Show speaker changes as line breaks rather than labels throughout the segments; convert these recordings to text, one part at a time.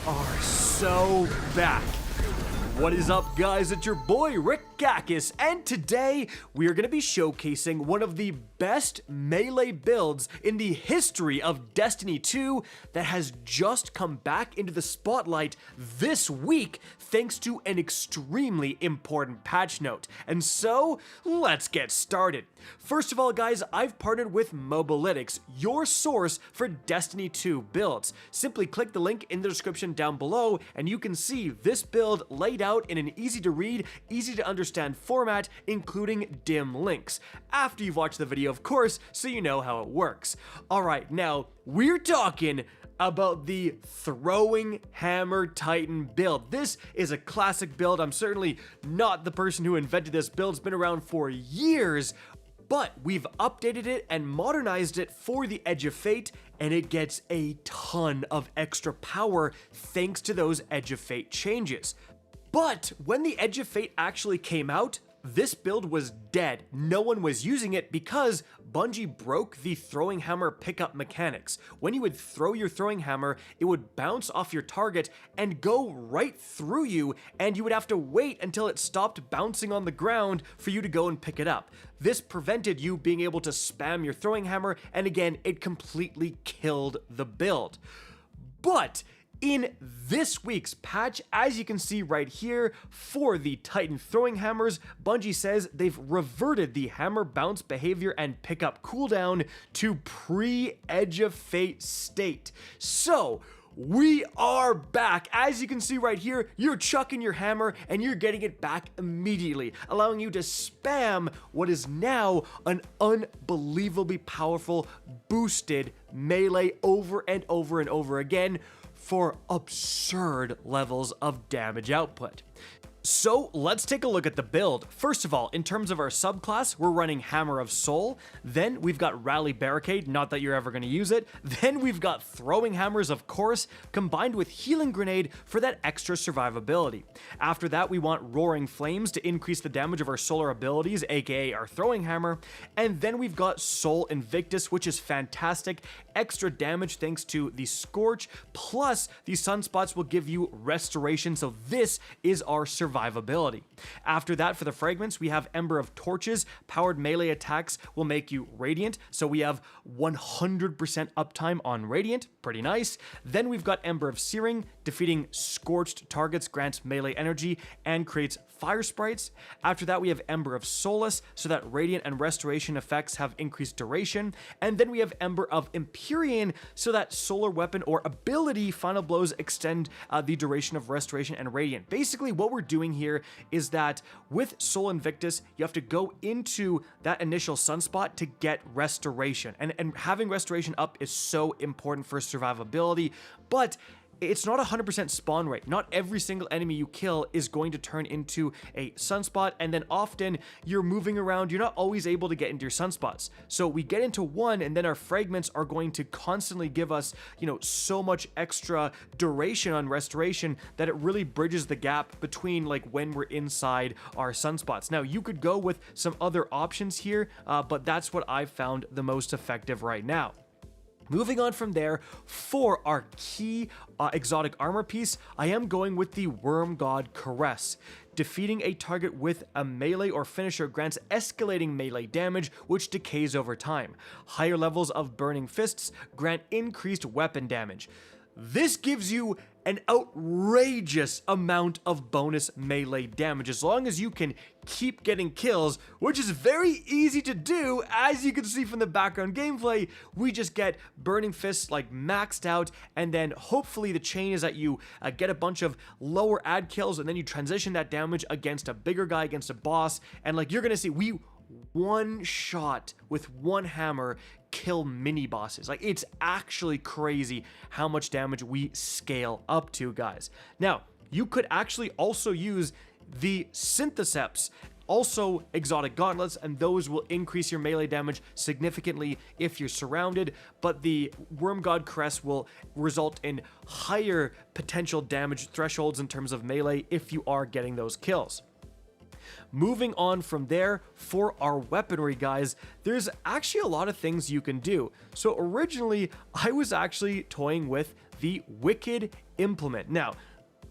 are so back. What is up, guys? It's your boy Rick Gakis, and today we are going to be showcasing one of the best melee builds in the history of Destiny 2 that has just come back into the spotlight this week thanks to an extremely important patch note. And so, let's get started. First of all, guys, I've partnered with Mobalytics, your source for Destiny 2 builds. Simply click the link in the description down below and you can see this build laid out in an easy to read, easy to understand format, including dim links. After you've watched the video, of course, so you know how it works. Alright, now, we're talking about the Throwing Hammer Titan build. This is a classic build. I'm certainly not the person who invented this build. It's been around for years, but we've updated it and modernized it for the Edge of Fate, and it gets a ton of extra power thanks to those Edge of Fate changes. But when the Edge of Fate actually came out, this build was dead. No one was using it because Bungie broke the throwing hammer pickup mechanics. When you would throw your throwing hammer, it would bounce off your target and go right through you, and you would have to wait until it stopped bouncing on the ground for you to go and pick it up. This prevented you being able to spam your throwing hammer, and again, it completely killed the build. But in this week's patch, as you can see right here, for the Titan throwing hammers, Bungie says they've reverted the hammer bounce behavior and pickup cooldown to pre-Edge of Fate state. So, we are back. As you can see right here, you're chucking your hammer and you're getting it back immediately, allowing you to spam what is now an unbelievably powerful boosted melee over and over and over again for absurd levels of damage output. So let's take a look at the build. First of all, in terms of our subclass, we're running Hammer of Soul. Then we've got Rally Barricade, not that you're ever going to use it. Then we've got Throwing Hammers, of course, combined with Healing Grenade for that extra survivability. After that, we want Roaring Flames to increase the damage of our solar abilities, aka our Throwing Hammer. And then we've got Soul Invictus, which is fantastic. Extra damage thanks to the Scorch, plus the Sunspots will give you Restoration, so this is our survivability. After that, for the fragments, we have Ember of Torches. Powered melee attacks will make you Radiant, so we have 100% uptime on Radiant, pretty nice. Then we've got Ember of Searing. Defeating scorched targets grants melee energy and creates fire sprites. After that, we have Ember of Solace, so that Radiant and Restoration effects have increased duration. And then we have Ember of Empyrean, so that solar weapon or ability final blows extend the duration of Restoration and Radiant. Basically, what we're doing here is that with Soul Invictus, you have to go into that initial sunspot to get Restoration. And having Restoration up is so important for survivability, but it's not 100% spawn rate. Not every single enemy you kill is going to turn into a sunspot, and then often you're moving around, you're not always able to get into your sunspots. So we get into one, and then our fragments are going to constantly give us, so much extra duration on Restoration that it really bridges the gap between like when we're inside our sunspots. Now, you could go with some other options here, but that's what I've found the most effective right now. Moving on from there, for our key exotic armor piece, I am going with the Worm God Caress. Defeating a target with a melee or finisher grants escalating melee damage, which decays over time. Higher levels of Burning Fists grant increased weapon damage. This gives you an outrageous amount of bonus melee damage as long as you can keep getting kills, which is very easy to do. As you can see from the background gameplay, we just get Burning Fists like maxed out, and then hopefully the chain is that you get a bunch of lower ad kills, and then you transition that damage against a bigger guy, against a boss, and like you're gonna see, we one shot with one hammer kill mini bosses. Like, it's actually crazy how much damage we scale up to, guys. Now, you could actually also use the Syntheseps, also exotic gauntlets, and those will increase your melee damage significantly if you're surrounded, but the Worm God Caress will result in higher potential damage thresholds in terms of melee if you are getting those kills. Moving on from there, for our weaponry, guys, there's actually a lot of things you can do. So originally, I was actually toying with the Wicked Implement. Now,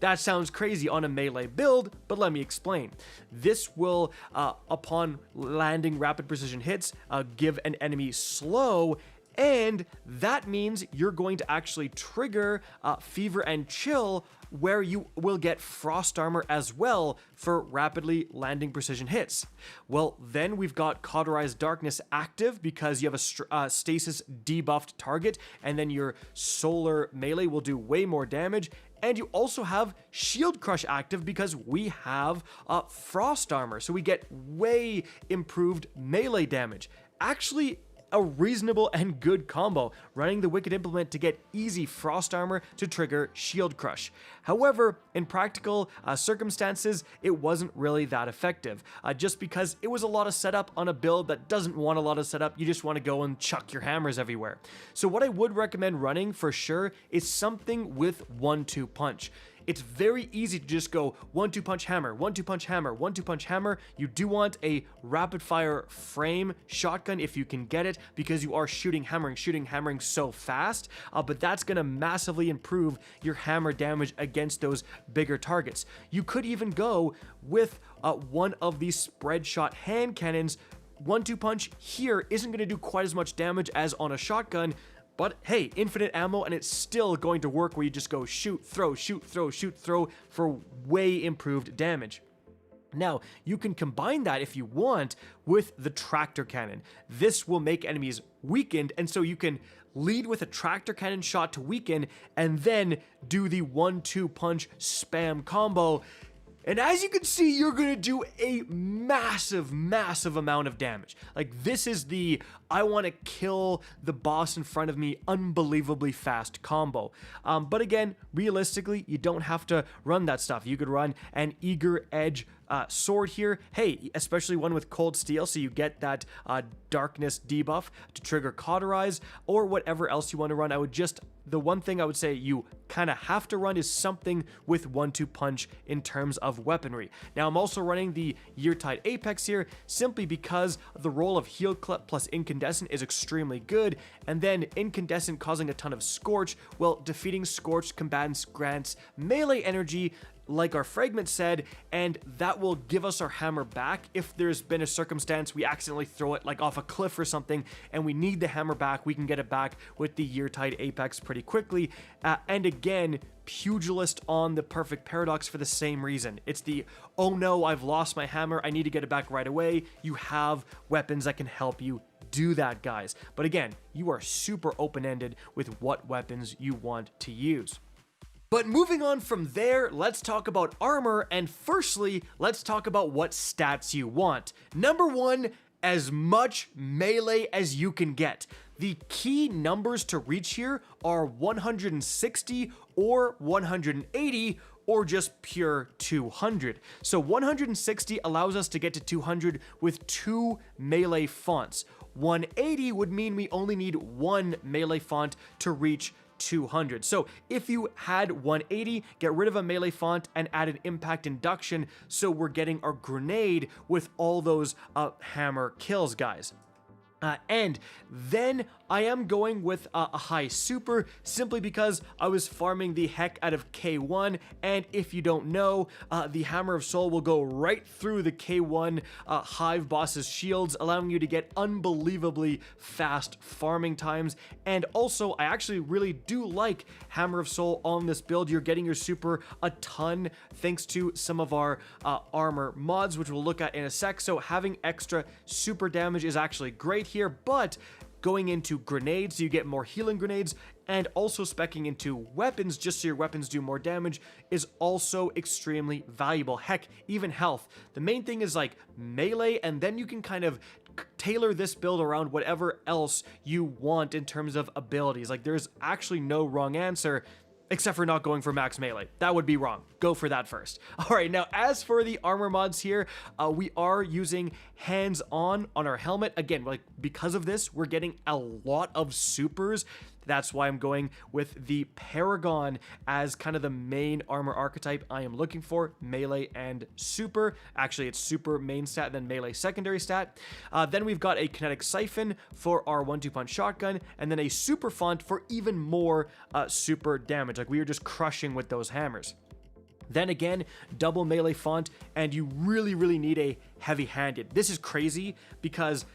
that sounds crazy on a melee build, but let me explain. This will, upon landing rapid precision hits, give an enemy slow, and that means you're going to actually trigger Fever and Chill, where you will get Frost Armor as well for rapidly landing precision hits. Well, then we've got Cauterized Darkness active because you have a stasis debuffed target, and then your solar melee will do way more damage. And you also have Shield Crush active because we have Frost Armor, so we get way improved melee damage. Actually, a reasonable and good combo, running the Wicked Implement to get easy Frost Armor to trigger Shield Crush. However, in practical circumstances, it wasn't really that effective, just because it was a lot of setup on a build that doesn't want a lot of setup. You just want to go and chuck your hammers everywhere. So what I would recommend running for sure is something with 1-2 punch. It's very easy to just go 1-2 punch hammer, 1-2 punch hammer, 1-2 punch hammer. You do want a rapid fire frame shotgun if you can get it, because you are shooting, hammering so fast, but that's gonna massively improve your hammer damage against those bigger targets. You could even go with one of these spread shot hand cannons. 1-2 punch here isn't gonna do quite as much damage as on a shotgun, but hey, infinite ammo, and it's still going to work where you just go shoot, throw, shoot, throw, shoot, throw for way improved damage. Now, you can combine that if you want with the tractor cannon. This will make enemies weakened, and so you can lead with a tractor cannon shot to weaken, and then do the 1-2 punch spam combo. And as you can see, you're gonna do a massive amount of damage. Like, this is the I want to kill the boss in front of me unbelievably fast combo. But again, realistically, you don't have to run that stuff. You could run an Eager Edge sword here. Hey, especially one with Cold Steel, so you get that darkness debuff to trigger Cauterize, or whatever else you want to run. The one thing I would say you kind of have to run is something with 1-2 punch in terms of weaponry. Now, I'm also running the Yeartide Apex here, simply because the role of Heal Clip plus Incandescent is extremely good, and then Incandescent causing a ton of Scorch. Well, defeating Scorched combatants grants melee energy, like our fragment said, and that will give us our hammer back if there's been a circumstance we accidentally throw it like off a cliff or something and we need the hammer back. We can get it back with the Yeartide Apex pretty quickly. And again, Pugilist on the Perfect Paradox for the same reason. It's the, oh no, I've lost my hammer, I need to get it back right away. You have weapons that can help you do that, guys. But again, you are super open-ended with what weapons you want to use. But moving on from there, let's talk about armor, and firstly, let's talk about what stats you want. Number one, as much melee as you can get. The key numbers to reach here are 160 or 180 or just pure 200. So 160 allows us to get to 200 with 2 melee fonts. 180 would mean we only need 1 melee font to reach 200. So if you had 180, get rid of a melee font and add an impact induction, so we're getting our grenade with all those hammer kills, guys. And then I am going with a high super, simply because I was farming the heck out of K1, and if you don't know, the Hammer of Soul will go right through the K1 Hive boss's shields, allowing you to get unbelievably fast farming times. And also, I actually really do like Hammer of Soul on this build. You're getting your super a ton thanks to some of our armor mods, which we'll look at in a sec. So having extra super damage is actually great here, but going into grenades, you get more healing grenades, and also speccing into weapons just so your weapons do more damage is also extremely valuable. Heck, even health. The main thing is like melee, and then you can kind of tailor this build around whatever else you want in terms of abilities. Like, there's actually no wrong answer, except for not going for max melee. That would be wrong. Go for that first. All right, now as for the armor mods here, we are using hands-on on our helmet. Again, like, because of this, we're getting a lot of supers. That's why I'm going with the Paragon as kind of the main armor archetype I am looking for, melee and super. Actually, it's super main stat, then melee secondary stat. Then we've got a kinetic siphon for our 1-2 punch shotgun, and then a super font for even more super damage. Like, we are just crushing with those hammers. Then again, double melee font, and you really need a heavy-handed. This is crazy because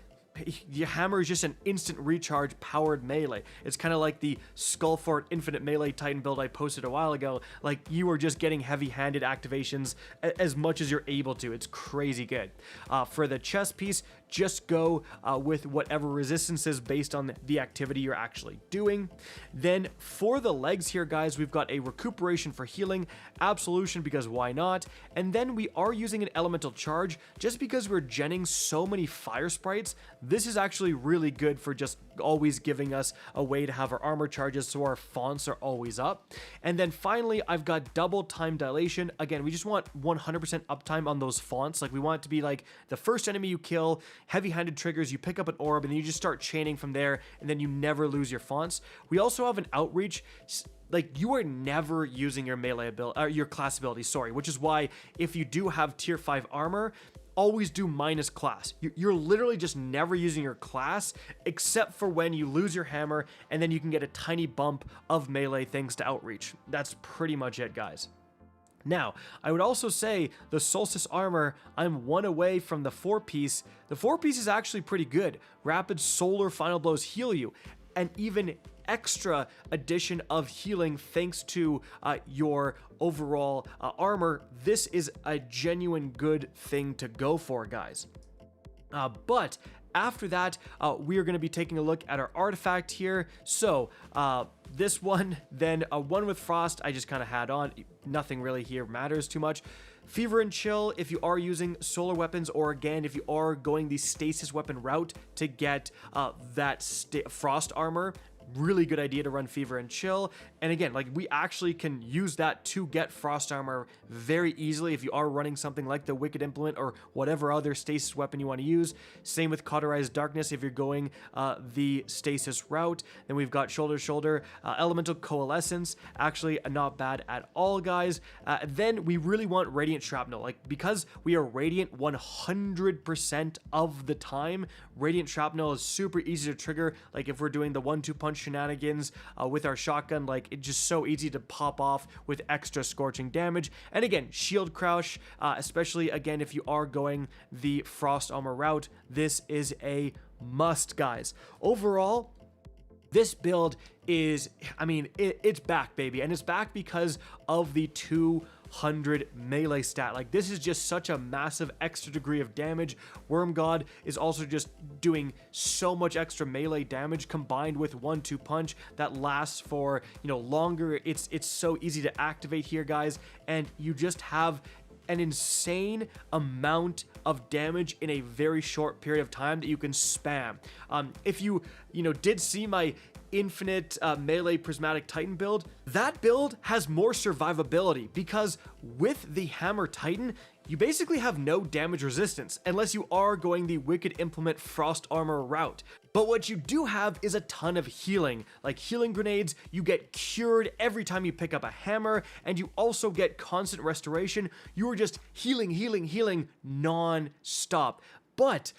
your hammer is just an instant recharge powered melee. It's kind of like the Skullfort Infinite Melee Titan build I posted a while ago. Like, you are just getting heavy-handed activations as much as you're able to. It's crazy good. For the chest piece, just go with whatever resistance is based on the activity you're actually doing. Then for the legs here, guys, we've got a recuperation for healing, absolution because why not, and then we are using an elemental charge just because we're genning so many fire sprites. This is actually really good for just always giving us a way to have our armor charges so our fonts are always up. And then finally, I've got double time dilation. Again, we just want 100% uptime on those fonts. Like, we want it to be like the first enemy you kill, heavy-handed triggers, you pick up an orb, and then you just start chaining from there, and then you never lose your fonts. We also have an outreach. Like, you are never using your melee ability, or your class ability, sorry, which is why if you do have tier 5 armor, always do minus class. You're literally just never using your class except for when you lose your hammer, and then you can get a tiny bump of melee thanks to outreach. That's pretty much it, guys. Now, I would also say the Solstice armor, I'm one away from the 4-piece. The 4-piece is actually pretty good. Rapid solar final blows heal you, and even extra addition of healing thanks to your overall armor. This is a genuine good thing to go for, guys. But after that, we are going to be taking a look at our artifact here. So this one, then one with frost, I just kind of had on. Nothing really here matters too much. Fever and Chill, if you are using solar weapons, or again, if you are going the stasis weapon route to get that frost armor, really good idea to run Fever and Chill. And again, like, we actually can use that to get frost armor very easily if you are running something like the Wicked Implement or whatever other stasis weapon you want to use. Same with Cauterized Darkness if you're going the stasis route. Then we've got Shoulder to Shoulder, Elemental Coalescence, actually not bad at all, guys. Then we really want Radiant Shrapnel, like, because we are Radiant 100% of the time. Radiant Shrapnel is super easy to trigger. Like, if we're doing the 1-2 punch shenanigans with our shotgun, like, it's just so easy to pop off with extra scorching damage. And again, Shield Crush, especially again if you are going the frost armor route, this is a must, guys. Overall, this build is, I mean, it's back, baby, and it's back because of the 200 melee stat. Like, this is just such a massive extra degree of damage. Worm God is also just doing so much extra melee damage combined with 1-2 punch that lasts for, you know, longer. It's so easy to activate here, guys, and you just have an insane amount of damage in a very short period of time that you can spam. If you did see my infinite melee prismatic titan build, that build has more survivability because with the hammer titan, you basically have no damage resistance unless you are going the Wicked Implement frost armor route. But what you do have is a ton of healing, like healing grenades. You get cured every time you pick up a hammer, and you also get constant restoration. You are just healing non-stop. But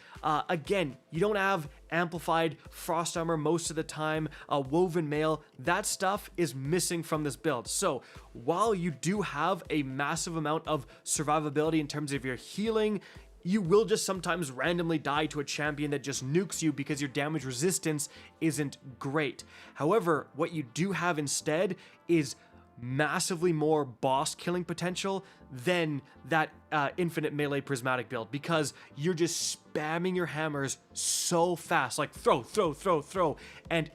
again, you don't have amplified frost armor most of the time, woven mail. That stuff is missing from this build. So while you do have a massive amount of survivability in terms of your healing, you will just sometimes randomly die to a champion that just nukes you because your damage resistance isn't great. However, what you do have instead is massively more boss killing potential than that infinite melee prismatic build, because you're just spamming your hammers so fast, like throw, and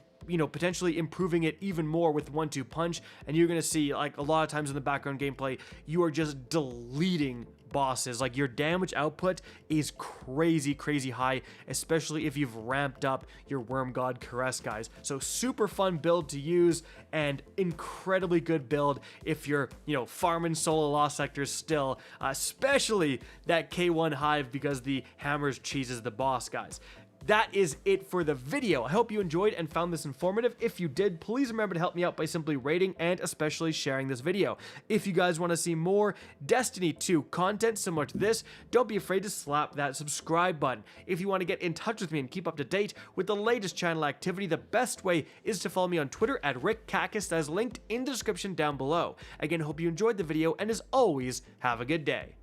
potentially improving it even more with 1-2 punch. And you're gonna see, like, a lot of times in the background gameplay, you are just deleting bosses. Like, your damage output is crazy high, especially if you've ramped up your Worm God Caress, guys. So super fun build to use, and incredibly good build if you're farming solo lost sectors still, especially that K1 hive, because the hammers cheeses the boss, guys. that is it for the video. I hope you enjoyed and found this informative. If you did, please remember to help me out by simply rating and especially sharing this video. If you guys want to see more Destiny 2 content similar to this, don't be afraid to slap that subscribe button. If you want to get in touch with me and keep up to date with the latest channel activity, the best way is to follow me on Twitter at RickCacus, that is linked in the description down below. Again, hope you enjoyed the video, and as always, have a good day.